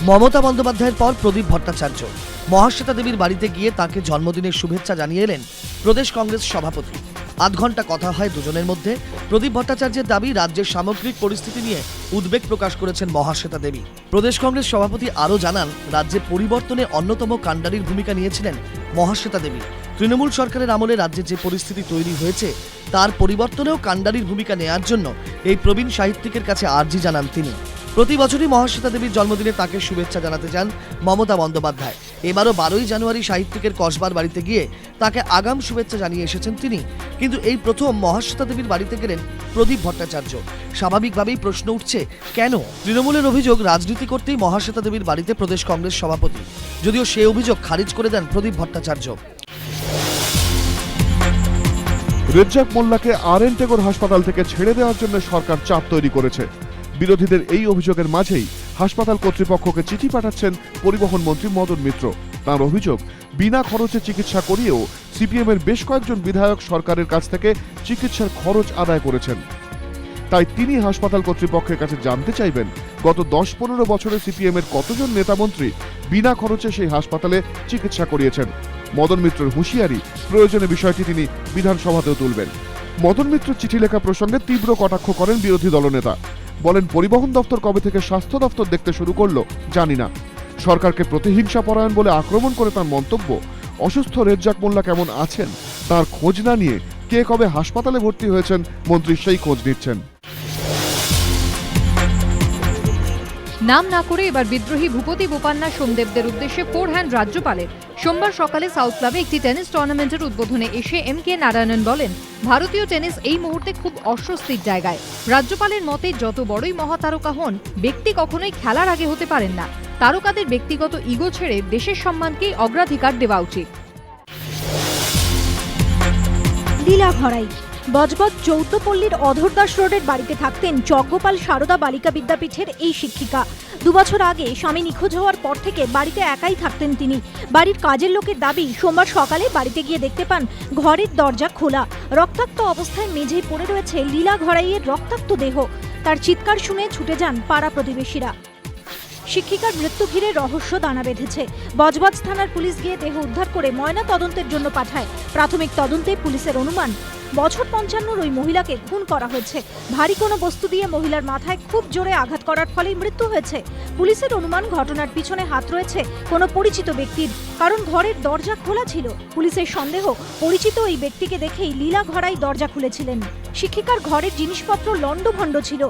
মমতা বন্দ্যোপাধ্যায়ের পর প্রদীপ ভট্টাচার্য মহাশ্বেতা দেবীর বাড়িতে গিয়ে তাকে জন্মদিনের শুভেচ্ছা জানিয়ে এলেন প্রদেশ কংগ্রেস সভাপতি। আধ ঘন্টা কথা হয় দুজনের মধ্যে। প্রদীপ ভট্টাচার্যের দাবি, রাজ্যের সামগ্রিক পরিস্থিতি নিয়ে উদ্বেগ প্রকাশ করেছেন মহাশ্বেতা দেবী। প্রদেশ কংগ্রেস সভাপতি আরও জানান, রাজ্যে পরিবর্তনে অন্যতম কাণ্ডারির ভূমিকা নিয়েছিলেন মহাশ্বেতা দেবী। তৃণমূল সরকারের আমলে রাজ্যে যে পরিস্থিতি তৈরি হয়েছে তার পরিবর্তনেও কাণ্ডারির ভূমিকা নেওয়ার জন্য এই প্রবীণ সাহিত্যিকের কাছে আর্জি জানান তিনি। প্রতি বছরই মহাশ্বেতা দেবীর জন্মদিনে তাকে শুভেচ্ছা জানাতে যান মমতা বন্দ্যোপাধ্যায়। এবারও 12ই জানুয়ারি সাহিত্যিকের কসবার বাড়িতে গিয়ে তাকে আগাম শুভেচ্ছা জানিয়ে এসেছেন তিনি। কিন্তু এই প্রথম মহাশ্বেতা দেবীর বাড়িতে গেলেন প্রদীপ ভট্টাচার্য। স্বাভাবিকভাবেই প্রশ্ন উঠছে, কেন? তৃণমূলের অভিযোগ, রাজনীতি করতেই মহাশ্বেতা দেবীর বাড়িতে প্রদেশ কংগ্রেস সভাপতি, যদিও সে অভিযোগ খারিজ করে দেন প্রদীপ ভট্টাচার্য। রেজ্জাক মোল্লাকে আর.এন. টেগোর হাসপাতাল থেকে ছেড়ে দেওয়ার জন্য সরকার চাপ তৈরি করেছে। বিরোধীদের এই অভিযোগের মাঝেই হাসপাতাল কর্তৃপক্ষকে চিঠি পাঠাচ্ছেন পরিবহন মন্ত্রী মদন মিত্র। তাঁর অভিযোগ, বিনা খরচে চিকিৎসা করিয়েও সিপিএমের বেশ কয়েকজন বিধায়ক সরকারের কাছ থেকে চিকিৎসার খরচ আদায় করেছেন। তাই তিনি হাসপাতাল কর্তৃপক্ষের কাছে জানতে চাইবেন, গত 10-15 বছরে সিপিএমের কতজন নেতামন্ত্রী বিনা খরচে সেই হাসপাতালে চিকিৎসা করিয়েছেন। মদন মিত্রের হুঁশিয়ারি, প্রয়োজনে বিষয়টি তিনি বিধানসভাতেও তুলবেন। মদন মিত্র চিঠি লেখা প্রসঙ্গে তীব্র কটাক্ষ করেন বিরোধী দলনেতা। বলেন, পরিবহন দপ্তর কবে থেকে স্বাস্থ্য দপ্তর দেখতে শুরু করলো জানি না। সরকারকে প্রতিহিংসা পরায়ণ বলে আক্রমণ করে তার মন্তব্য, অসুস্থ রেজ্জাক মোল্লা কেমন আছেন তার খোঁজ না নিয়ে কে কবে হাসপাতালে ভর্তি হয়েছেন মন্ত্রী সেই খোঁজ নিচ্ছেন। নাম না করে এবার বিদ্রোহী ভূপতি বোপান্না সোমদেবদের উদ্দেশ্যে ফোরহ্যান্ড রাজ্যপালের। সোমবার সকালে সাউথ ক্লাবে একটি টেনিস টুর্নামেন্টের উদ্বোধনে এসে এম.কে. নারায়ণন বলেন, ভারতীয় টেনিস এই মুহূর্তে খুব অস্বস্তির জায়গায়। রাজ্যপালের মতে, যত বড়ই মহাতারকা হন, ব্যক্তি কখনোই খেলার আগে হতে পারেন না। তারকাদের ব্যক্তিগত ইগো ছেড়ে দেশের সম্মানকেই অগ্রাধিকার দেওয়া উচিত। লীলা ঘরাই বজবজ চৌদ্দপল্লীর অধরদাস রোডের বাড়িতে থাকতেন যজ্ঞপাল সারদা বালিকা বিদ্যাপীঠের এই শিক্ষিকা। 2 বছর আগে স্বামী নিখোঁজ হওয়ার পর থেকে বাড়িতে একাই থাকতেন তিনি। বাড়ির কাজের লোকের দাবি, সোমবার সকালে বাড়িতে গিয়ে দেখতে পান ঘরের দরজা খোলা। রক্তাক্ত অবস্থায় মেঝেয় পড়ে রয়েছে লীলা ঘরাইয়ের রক্তাক্ত দেহ। তার চিৎকার শুনে ছুটে যান পাড়া প্রতিবেশীরা। শিক্ষিকার মৃত্যু ঘিরে রহস্য দানা বেঁধেছে। বজবজ থানার পুলিশ গিয়ে দেহ উদ্ধার করে ময়না তদন্তের জন্য পাঠায়। প্রাথমিক তদন্তে পুলিশের অনুমান, বছর 55 ওই মহিলাকে খুন করা হয়েছে। ভারী কোনো বস্তু দিয়ে মহিলার মাথায় খুব জোরে আঘাত করার ফলেই মৃত্যু হয়েছে। পুলিশের অনুমান, ঘটনার পিছনে হাত রয়েছে কোনো পরিচিত ব্যক্তির, কারণ ঘরের দরজা খোলা ছিল। পুলিশের সন্দেহ, পরিচিত এই ব্যক্তিকে দেখেই লীলা ঘরাই দরজা খুলেছিলেন। শিক্ষিকার ঘরের জিনিসপত্র লণ্ডভণ্ড ছিল।